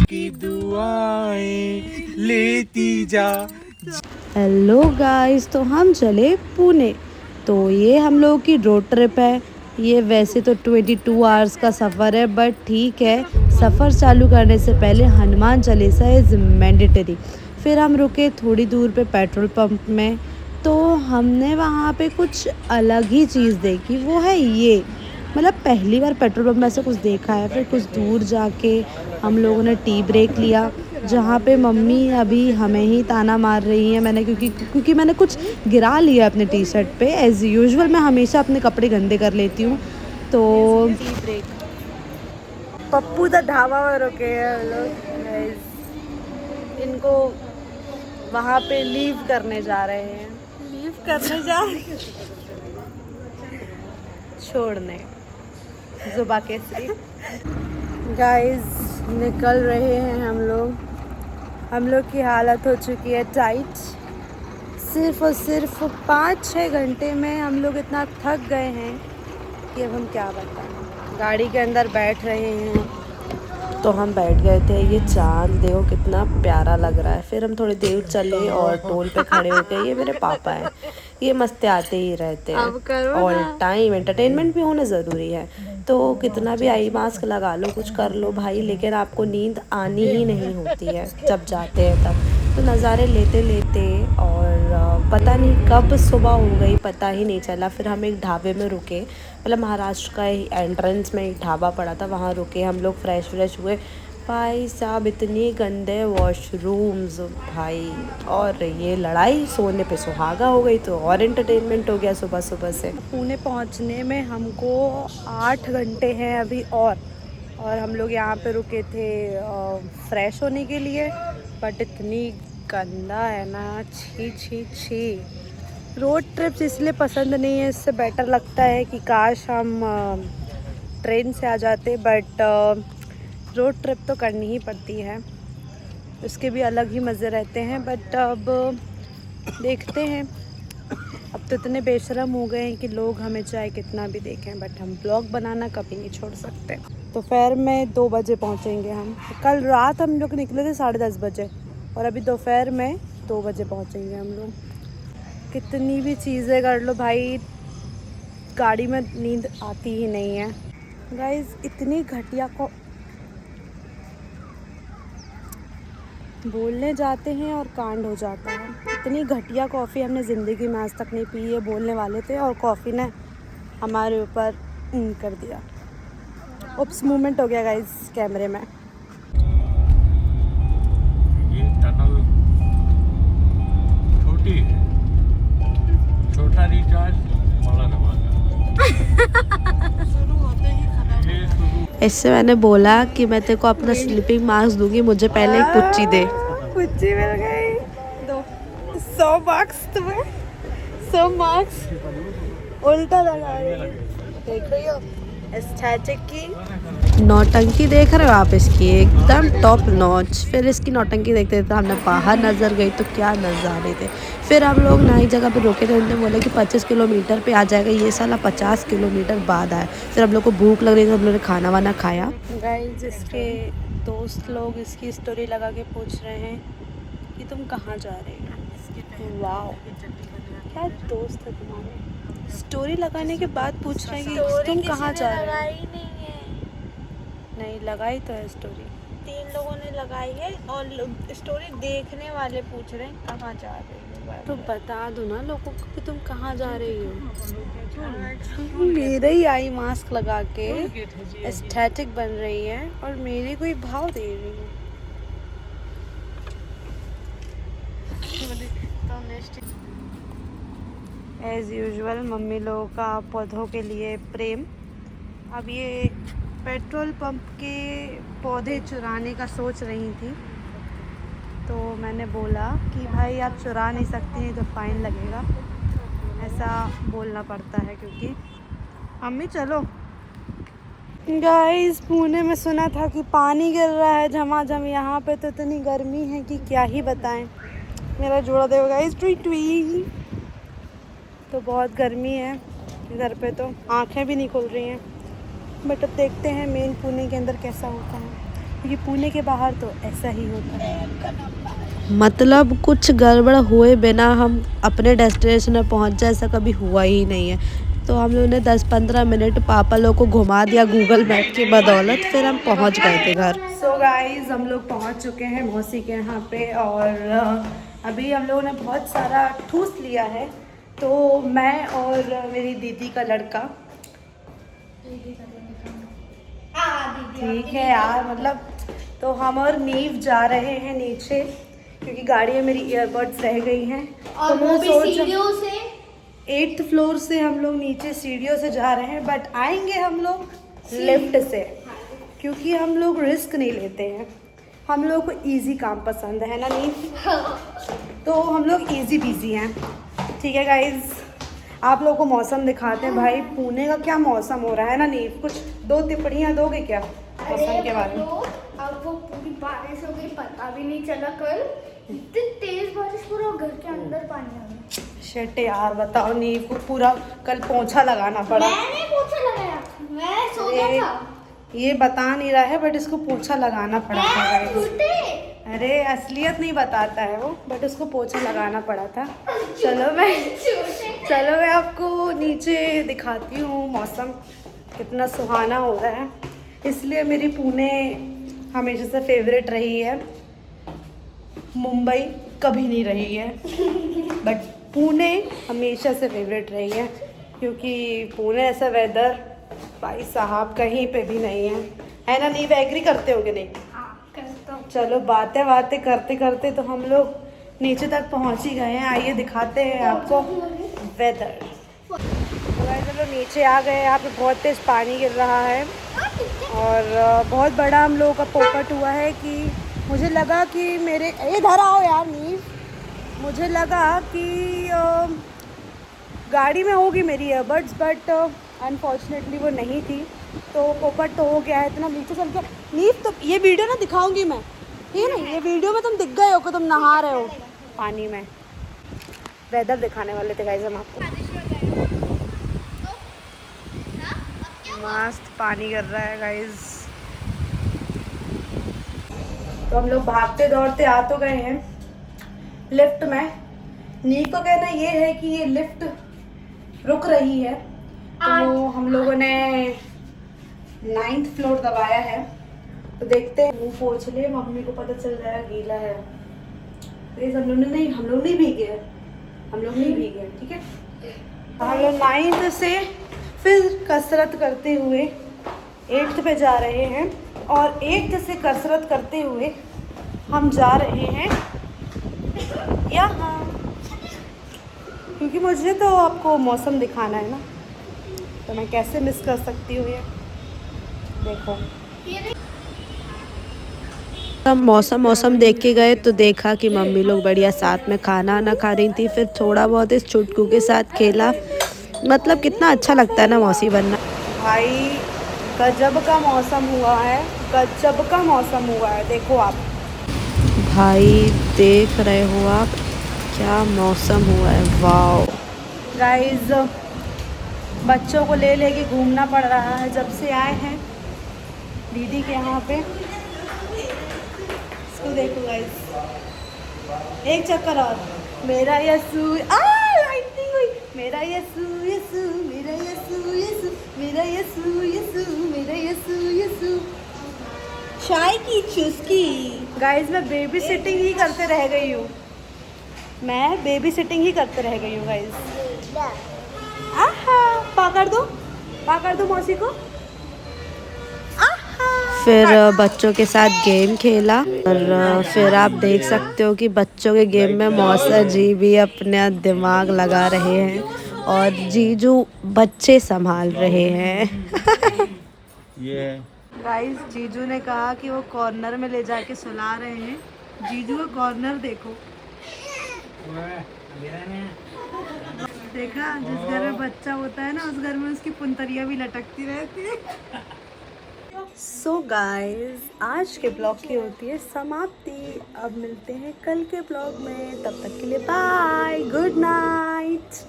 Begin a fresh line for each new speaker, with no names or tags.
की दुआएं लेती जा।
हेलो गाइस, तो हम चले पुणे। तो ये हम लोगों की रोड ट्रिप है। ये वैसे तो 22 आवर्स का सफ़र है, बट ठीक है, सफ़र चालू करने से पहले हनुमान चालीसा इज़ मैंडेटरी। फिर हम रुके थोड़ी दूर पे पेट्रोल पंप में, तो हमने वहाँ पे कुछ अलग ही चीज़ देखी। वो है ये, मतलब पहली बार पेट्रोल पंप में ऐसा कुछ देखा है। फिर कुछ दूर जाके हम लोगों ने टी ब्रेक लिया, जहाँ पे मम्मी अभी हमें ही ताना मार रही हैं। मैंने क्योंकि मैंने कुछ गिरा लिया अपने टी शर्ट पे। एज़ यूजुअल मैं हमेशा अपने कपड़े गंदे कर लेती हूँ। तो टी ब्रेक पप्पू दा ढाबा में रुके हैं हम लोग गाइस। इनको वहाँ पे लीव करने जा रहे हैं। लीव करने जा छोड़ने जुबा केसरी। गाइस निकल रहे हैं हम लोग की हालत हो चुकी है टाइट। सिर्फ और सिर्फ 5-6 घंटे में हम लोग इतना थक गए हैं कि अब हम क्या बताएं। गाड़ी के अंदर बैठ रहे हैं, तो हम बैठ गए थे। ये चांद देखो कितना प्यारा लग रहा है। फिर हम थोड़ी देर चले और टोल पे खड़े हो गए। ये मेरे पापा हैं, ये मस्ती आते ही रहते हैं ऑल टाइम। एंटरटेनमेंट भी होना ज़रूरी है, तो कितना भी आई मास्क लगा लो, कुछ कर लो भाई, लेकिन आपको नींद आनी ही नहीं होती है जब जाते हैं तब। तो नज़ारे लेते लेते और पता नहीं कब सुबह हो गई, पता ही नहीं चला। फिर हम एक ढाबे में रुके, मतलब महाराष्ट्र का ही एंट्रेंस में एक ढाबा पड़ा था, वहाँ रुके। हम लोग फ्रेश हुए। भाई साहब इतने गंदे वॉशरूम्स भाई, और ये लड़ाई सोने पे सुहागा हो गई, तो और एंटरटेनमेंट हो गया सुबह सुबह से। पुणे पहुँचने में हमको 8 घंटे हैं अभी। और हम लोग यहाँ पे रुके थे फ्रेश होने के लिए, बट इतनी गंदा है ना, छी छी छी। रोड ट्रिप्स इसलिए पसंद नहीं है, इससे बेटर लगता है कि काश हम ट्रेन से आ जाते, बट रोड ट्रिप तो करनी ही पड़ती है, उसके भी अलग ही मज़े रहते हैं। बट अब देखते हैं, अब तो इतने बेशरम हो गए हैं कि लोग हमें चाहे कितना भी देखें, बट हम ब्लॉग बनाना कभी नहीं छोड़ सकते। दोपहर में 2 बजे पहुँचेंगे हम। कल रात हम लोग निकले थे 10:30 बजे, और अभी दोपहर में 2 बजे पहुँचेंगे हम लोग। कितनी भी चीज़ें कर लो भाई, गाड़ी में नींद आती ही नहीं है। गाइस इतनी घटिया को बोलने जाते हैं और कांड हो जाता है। इतनी घटिया कॉफ़ी हमने ज़िंदगी में आज तक नहीं पी है। बोलने वाले थे और कॉफ़ी ने हमारे ऊपर कर दिया। उप्स मूवमेंट हो गया गाइस कैमरे में।
ये टनल छोटी है, छोटा रिचार्ज बड़ा दबाना।
इससे मैंने बोला कि मैं तेरे को अपना स्लीपिंग मास्क दूंगी, मुझे पहले एक पुच्ची दे। पुच्ची मिल गई। 100 मार्क्स तुम्हें, 100 मार्क्स उल्टा लगा रही है। देख रही हो एस्थेटिक की नौटंकी, देख रहे हो आप इसकी, एकदम टॉप नॉच। फिर इसकी नौटंकी देखते थे, हमने बाहर नज़र गई तो क्या नज़ारे थे। फिर हम लोग नई जगह पे रुके थे, उन्होंने बोला कि 25 किलोमीटर पे आ जाएगा। ये साला 50 किलोमीटर बाद आया। फिर हम लोग को भूख लग रही थी, हम लोगों ने खाना वाना खाया। गाइस इसके दोस्त लोग इसकी स्टोरी लगा के पूछ रहे हैं कि तुम कहाँ जा रहे हो। वाह क्या दोस्त है तुम्हारे, स्टोरी लगाने के बाद पूछ रहे हैं कि तुम कहाँ जा रहे हो। नहीं लगाई तो है स्टोरी,
3 लोगों ने लगाई है, और स्टोरी देखने वाले पूछ रहे हैं कहाँ जा रहे हो।
तो बता दो ना लोगों को कि तुम कहाँ जा रही हो। मेरे ही आई मास्क लगा के एस्थेटिक बन रही है और मेरे को ही भाव दे रही है। एज़ यूजुअल मम्मी लोगों का पौधों के लिए प्रेम। अब ये पेट्रोल पंप के पौधे चुराने का सोच रही थी, तो मैंने बोला कि भाई आप चुरा नहीं सकती, नहीं तो फ़ाइन लगेगा। ऐसा बोलना पड़ता है क्योंकि मम्मी चलो। गाइस पुणे में सुना था कि पानी गिर रहा है झमाझम, यहाँ पे तो इतनी गर्मी है कि क्या ही बताएं। मेरा जोड़ा देखो गाइस, ट्वी ट्वी। तो बहुत गर्मी है इधर पे, तो आँखें भी नहीं खुल रही हैं। बट अब देखते हैं मेन पुणे के अंदर कैसा होता है। क्योंकि पुणे के बाहर तो ऐसा ही होता है, मतलब कुछ गड़बड़ हुए बिना हम अपने डेस्टिनेशन में पहुंच जाए, ऐसा कभी हुआ ही नहीं है। तो हम लोगों ने 10-15 मिनट पापा लोग को घुमा दिया गूगल मैप की बदौलत, फिर हम पहुंच गए थे घर। सो गाइस, हम लोग पहुंच चुके हैं मौसी के यहाँ पे, और अभी हम लोगों ने बहुत सारा ठूस लिया है। तो मैं और मेरी दीदी का लड़का, ठीक है यार, मतलब तो हम और नीव जा रहे हैं नीचे, क्योंकि गाड़ी में मेरी ईयरबड्स रह गई हैं।
और
तो
वो भी सीढ़ियों से
8th फ्लोर से हम लोग नीचे सीढ़ियों से जा रहे हैं, बट आएंगे हम लोग लिफ्ट से, क्योंकि हम लोग रिस्क नहीं लेते हैं। हम लोग को इजी काम पसंद है ना नीव, तो हम लोग इजी बिजी हैं। ठीक है गाइज, आप लोगों को मौसम दिखाते हैं। भाई पुणे का क्या मौसम हो रहा है ना नीव, कुछ 2 टिप्पणियाँ दोगे क्या मौसम के बारे में?
अब वो पूरी बारिश हो गई, पता भी नहीं चला। कल इतनी तेज बारिश, पूरा घर के अंदर पानी आ गया।
शेट यार, बताओ नीव को पूरा कल पोंछा लगाना पड़ा।
मैंने पोछा लगाया, मैं सोता था।
ये बता नहीं रहा है, बट इसको पोछा लगाना पड़ा था गाइस। अरे असलियत नहीं बताता है वो, बट उसको पोछा लगाना पड़ा था। चलो मैं आपको नीचे दिखाती हूँ मौसम कितना सुहाना हो रहा है। इसलिए मेरी पुणे हमेशा से फेवरेट रही है, मुंबई कभी नहीं रही है, बट पुणे हमेशा से फेवरेट रही है, क्योंकि पुणे ऐसा वेदर भाई साहब कहीं पे भी नहीं है ना? नहीं एग्री करते होगे? नहीं
करता हूँ।
चलो बातें करते करते तो हम लोग नीचे तक पहुंच ही गए हैं। आइए दिखाते हैं आपको वेदर। चलो नीचे आ गए, यहाँ पे बहुत तेज पानी गिर रहा है, और बहुत बड़ा हम लोगों का पोपट हुआ है कि मुझे लगा कि मेरे इधर आओ यार नीव, मुझे लगा कि गाड़ी में होगी मेरी ईयरबड्स, बट अनफॉर्चुनेटली वो नहीं थी। तो पोपट तो हो गया है, इतना नीचे चल के नीव। तो ये वीडियो ना दिखाऊंगी मैं, ठीक है ना? ये वीडियो में तुम दिख गए हो कि तुम नहा रहे हो पानी में। वेदर दिखाने वाले थे गाइस हम आपको। मस्त पानी गिर रहा है गाइस। तो हम लोग भागते दौड़ते आ तो गए हैं लिफ्ट में। नीव का कहना ये है कि ये लिफ्ट रुक रही है, तो हम लोगों ने 9th फ्लोर दबाया है। तो देखते हैं, मुंह पोंछ ले, मम्मी को पता चल जाएगा गीला है। प्लीज हम लोग नहीं भीगे, ठीक है? हम लोग 9th से फिर कसरत करते हुए 8th पे जा रहे हैं, और 8th से कसरत करते हुए हम जा रहे हैं यहाँ, क्योंकि मुझे तो आपको मौसम दिखाना है ना, तो मैं कैसे मिस कर सकती हूँ ये। देखो हम मौसम देख के गए तो देखा कि मम्मी लोग बढ़िया साथ में खाना ना खा रही थी, फिर थोड़ा बहुत इस चुटकू के साथ खेला। मतलब कितना अच्छा लगता है ना मौसी बनना। भाई गजब का मौसम हुआ है, गजब का मौसम हुआ है। देखो आप भाई, देख रहे हो आप क्या मौसम हुआ है, वाओ गाइस। बच्चों को ले लेके घूमना पड़ रहा है जब से आए हैं दीदी के यहाँ पे। इसको देखो गाइस, एक चक्कर और। मेरा यसु लाइटिंग हुई, मेरा यसु यसु, मेरा यसु यसु, मेरा यसु यसु, मेरा यसु यसु। चाय की चुस्की। गाइस मैं बेबी सिटिंग ही करते रह गई हूँ, गाइस। पकड़ दो मौसी को। फिर बच्चों के साथ गेम खेला, और फिर आप देख सकते हो कि बच्चों के गेम में मौसा जी भी अपना दिमाग लगा रहे हैं, और जीजू बच्चे संभाल रहे हैं।
ये
गाइस जीजू ने कहा कि वो कॉर्नर में ले जाके सुला रहे हैं। जीजू का कॉर्नर देखो, देखा? जिस घर में बच्चा होता है ना, उस घर में उसकी पुंतरिया भी लटकती रहती है। सो गाइस, आज के ब्लॉग की होती है समाप्ति। अब मिलते हैं कल के ब्लॉग में, तब तक के लिए बाय, गुड नाइट।